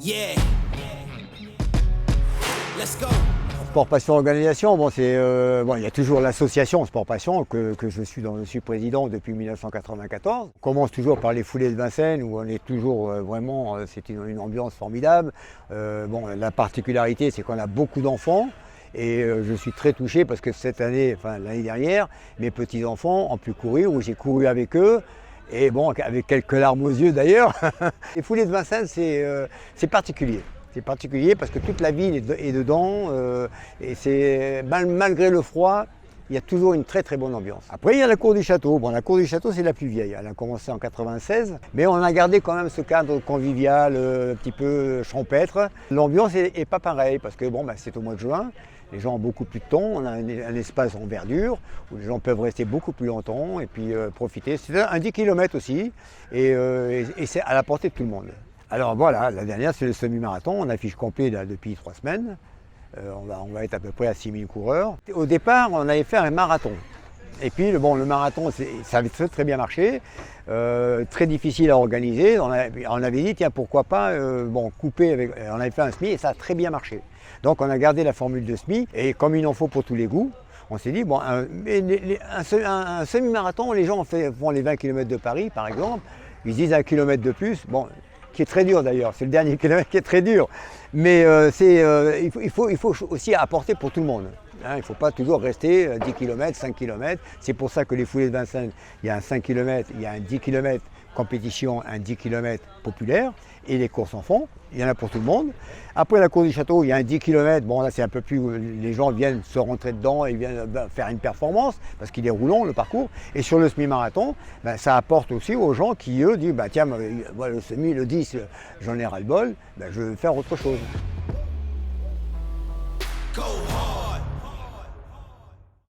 Yeah. Let's go. Sport Passion Organisation, il y a toujours l'association Sport Passion que je suis président depuis 1994. On commence toujours par les foulées de Vincennes où on est toujours c'est une ambiance formidable. La particularité c'est qu'on a beaucoup d'enfants et je suis très touché parce que cette année, l'année dernière, mes petits-enfants ont pu courir où j'ai couru avec eux. Et avec quelques larmes aux yeux d'ailleurs. Les foulées de Vincennes c'est particulier. C'est particulier parce que toute la ville est dedans et c'est malgré le froid, il y a toujours une très très bonne ambiance. Après il y a la cour du château. La cour du château c'est la plus vieille. Elle a commencé en 96, mais on a gardé quand même ce cadre convivial, un petit peu champêtre. L'ambiance est pas pareille parce que c'est au mois de juin. Les gens ont beaucoup plus de temps, on a un espace en verdure où les gens peuvent rester beaucoup plus longtemps et puis profiter. C'est un 10 km aussi et c'est à la portée de tout le monde. Alors voilà, la dernière c'est le semi-marathon, on affiche complet là, depuis 3 semaines. On va être à peu près à 6000 coureurs. Au départ, on avait fait un marathon. Et puis le marathon, ça avait très bien marché, très difficile à organiser. On avait dit, tiens, pourquoi pas couper on avait fait un semi et ça a très bien marché. Donc on a gardé la formule de semi et comme il en faut pour tous les goûts, on s'est dit, un semi-marathon, les gens font les 20 km de Paris par exemple, ils se disent 1 kilomètre de plus, qui est très dur d'ailleurs, c'est le dernier kilomètre qui est très dur, mais il faut aussi apporter pour tout le monde. Il ne faut pas toujours rester 10 km, 5 km. C'est pour ça que les foulées de Vincennes, il y a un 5 km, il y a un 10 km compétition, un 10 km populaire. Et les courses enfants, il y en a pour tout le monde. Après la cour du château, il y a un 10 km. Là c'est un peu plus, les gens viennent se rentrer dedans et viennent faire une performance parce qu'il est roulant le parcours. Et sur le semi-marathon, ça apporte aussi aux gens qui eux disent, tiens, moi, le semi, le 10, j'en ai ras-le-bol, je vais faire autre chose. Go hard.